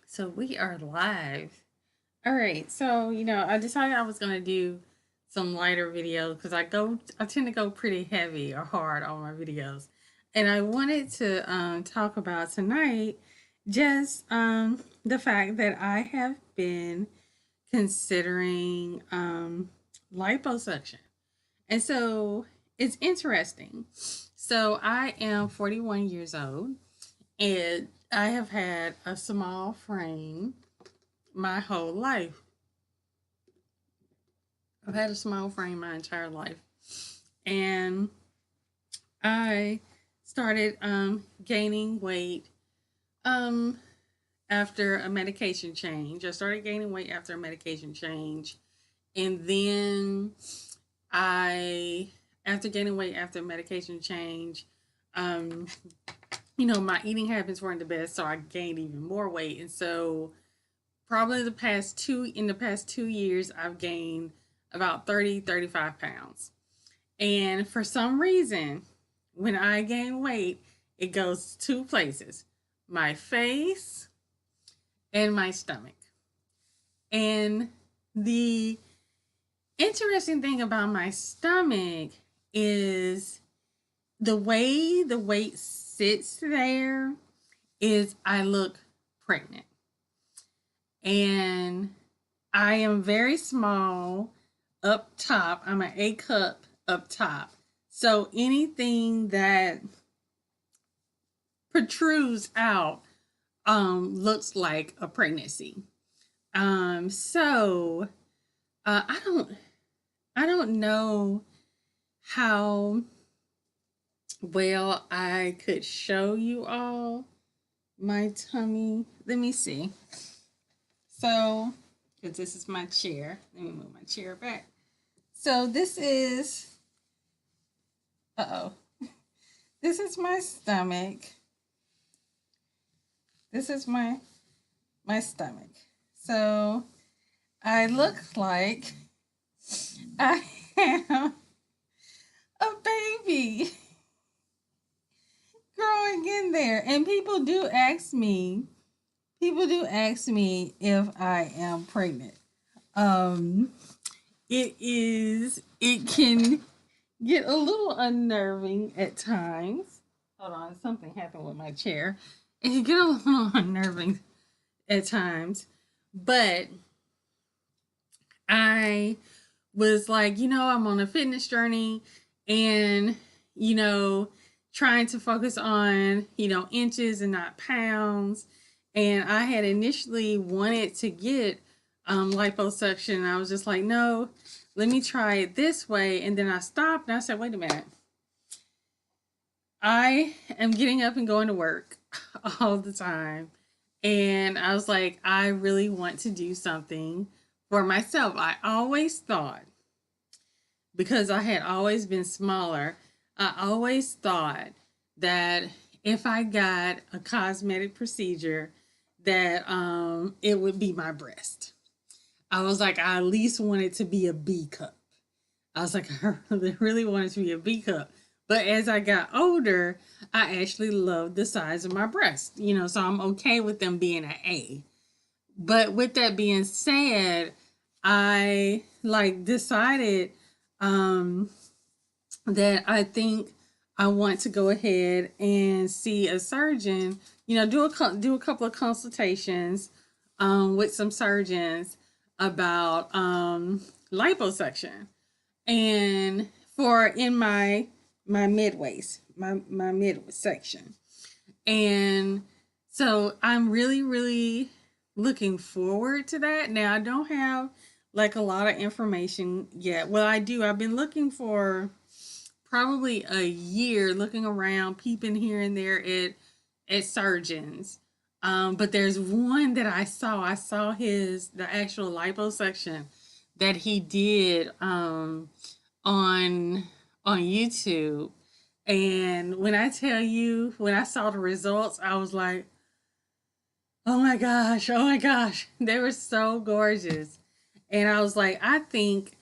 So we are live. All right. So, I decided I was going to do some lighter videos because I tend to go pretty heavy or hard on my videos. And I wanted to talk about tonight just the fact that I have been considering liposuction. And so it's interesting. So I am 41 years old and I have had a small frame my whole life. I've had a small frame my entire life. And I started gaining weight um, after a medication change. I started gaining weight after a medication change. And then I, after gaining weight after a medication change, um, my eating habits weren't the best. So I gained even more weight. And so probably in the past 2 years I've gained about 30-35 pounds. And for some reason, when I gain weight, it goes two places: my face and my stomach. And the interesting thing about my stomach is the way the weight sits there is I look pregnant. And I am very small up top. I'm an A cup up top. So anything that protrudes out looks like a pregnancy. So I don't know how well I could show you all my tummy. Let me see. So, because this is my chair. Let me move my chair back. So this is, this is my stomach. This is my stomach. So I look like I am a baby growing in there. And people do ask me if I am pregnant. Um, it can get a little unnerving at times. Hold on, something happened with my chair. It can get a little unnerving at times, but I was like, I'm on a fitness journey and, you know, trying to focus on, inches and not pounds. And I had initially wanted to get liposuction. I was just like, no, let me try it this way. And then I stopped and I said, wait a minute. I am getting up and going to work all the time. And I was like, I really want to do something for myself. I always thought, because I had always been smaller, I always thought that if I got a cosmetic procedure, that it would be my breast. I was like, I at least wanted to be a B cup. I was like, I really wanted to be a B cup. But as I got older, I actually loved the size of my breast, so I'm okay with them being an A. But with that being said, I like decided um, that I think I want to go ahead and see a surgeon. Do a couple of consultations with some surgeons about liposuction, and for in my mid waist, my mid section, and so I'm really really looking forward to that. Now I don't have like a lot of information yet. Well, I do. I've been looking for probably a year, looking around, peeping here and there at surgeons. But there's one that I saw. I saw the actual liposuction that he did on on YouTube. And when I tell you, when I saw the results, I was like, oh my gosh, they were so gorgeous. And I was like, I think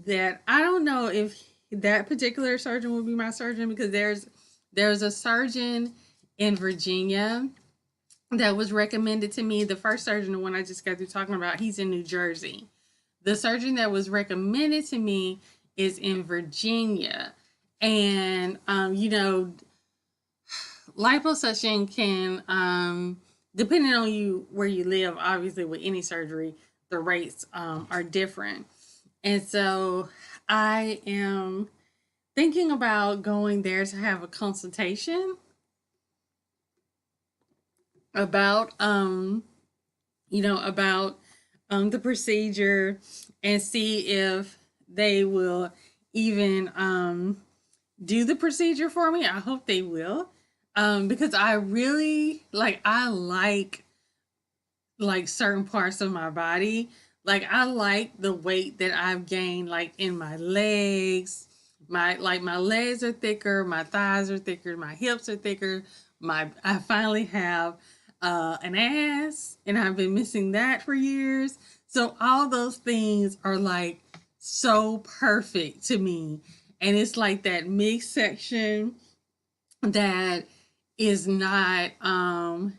that I don't know if that particular surgeon will be my surgeon, because there's a surgeon in Virginia that was recommended to me. The first surgeon, the one I just got through talking about, he's in New Jersey. The surgeon that was recommended to me is in Virginia. And, liposuction can, depending on you where you live, obviously with any surgery, the rates are different. And so I am thinking about going there to have a consultation about about the procedure, and see if they will even do the procedure for me. I hope they will, because I really like certain parts of my body. Like I like the weight that I've gained, like in my legs. My legs are thicker, my thighs are thicker, my hips are thicker. I finally have an ass, and I've been missing that for years. So all those things are like so perfect to me, and it's like that mixed section that is not um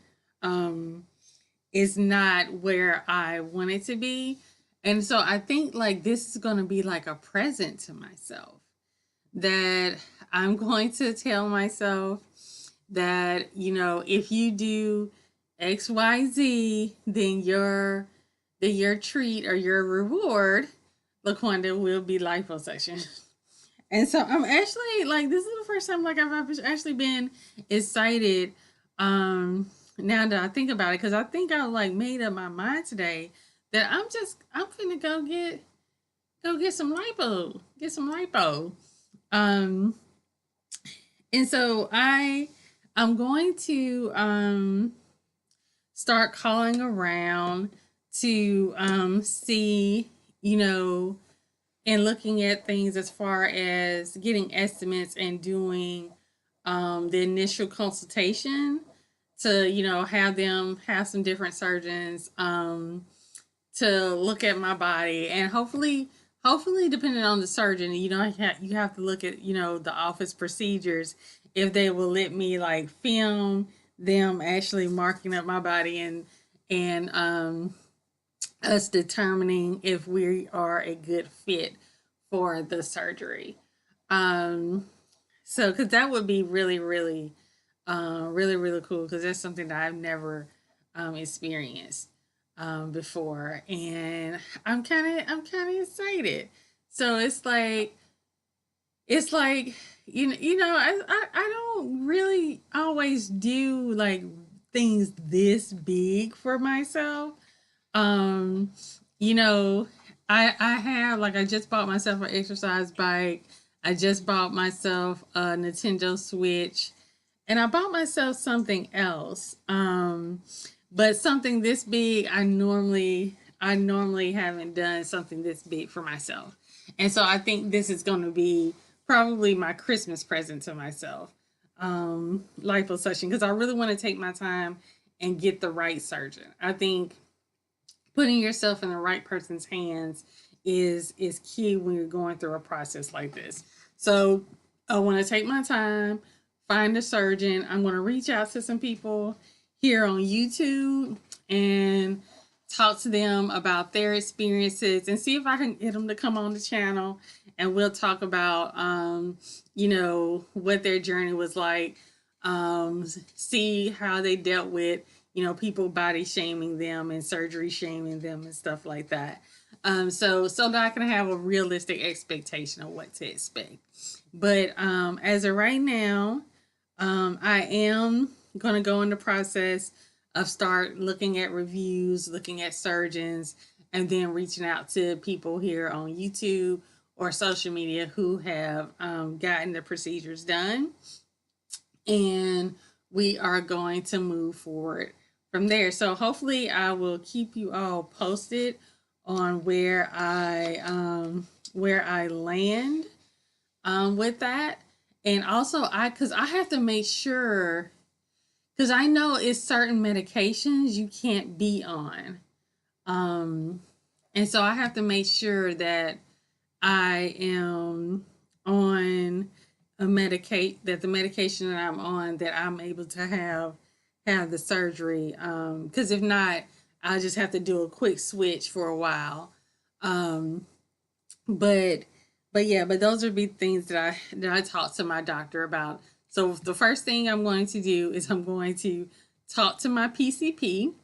is not where I want it to be. And so I think like this is going to be like a present to myself, that I'm going to tell myself that, if you do XYZ, then your treat or your reward, LaQuanda, will be liposuction. And so I'm actually like, this is the first time like I've actually been excited. Now that I think about it, because I think I like made up my mind today that I'm gonna go get some lipo. Um, and so I'm going to start calling around to see, and looking at things as far as getting estimates and doing the initial consultation to, have them have some different surgeons to look at my body, and hopefully depending on the surgeon, you have to look at, the office procedures, if they will let me like film them actually marking up my body, and us determining if we are a good fit for the surgery. Um, so, because that would be really, really, really, really cool. Because that's something that I've never experienced before, and I'm kind of excited. So it's like I don't really always do like things this big for myself. um, you know, I have like I just bought myself an exercise bike. I just bought myself a Nintendo Switch, and I bought myself something else. But something this big, I normally haven't done something this big for myself, and so I think this is going to be probably my Christmas present to myself. Liposuction, because I really want to take my time and get the right surgeon. I think putting yourself in the right person's hands is key when you're going through a process like this. So I want to take my time, find a surgeon. I'm going to reach out to some people here on YouTube and talk to them about their experiences and see if I can get them to come on the channel, and we'll talk about what their journey was like, see how they dealt with people body shaming them and surgery shaming them and stuff like that. So that I can have a realistic expectation of what to expect. But as of right now, I am gonna go in the process of start looking at reviews, looking at surgeons, and then reaching out to people here on YouTube or social media who have gotten the procedures done, and we are going to move forward from there. So hopefully I will keep you all posted on where I land with that. And also because I have to make sure, because I know it's certain medications you can't be on. Um, and so I have to make sure that I am on that the medication that I'm on, that I'm able to have have the surgery. Because if not, I'll just have to do a quick switch for a while. Um, but but those would be things that I talk to my doctor about. So the first thing I'm going to do is I'm going to talk to my PCP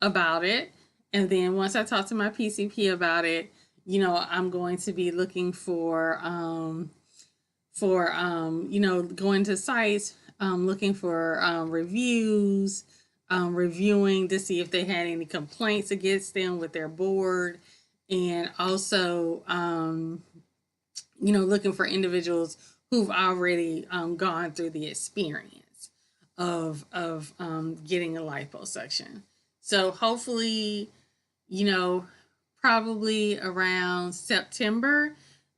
about it, and then once I talk to my PCP about it, I'm going to be looking for going to sites, looking for reviews, reviewing to see if they had any complaints against them with their board, and also looking for individuals who've already gone through the experience of getting a liposuction. So hopefully, you know, probably around September,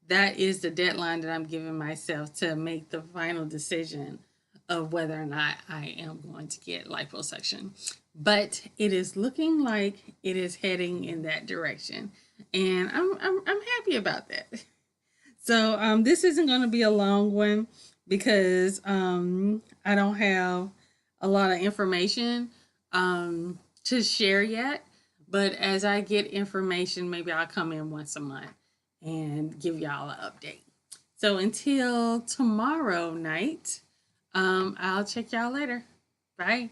that is the deadline that I'm giving myself to make the final decision of whether or not I am going to get liposuction. But it is looking like it is heading in that direction, and I'm happy about that. So this isn't going to be a long one because I don't have a lot of information to share yet. But as I get information, maybe I'll come in once a month and give y'all an update. So until tomorrow night, I'll check y'all later. Bye.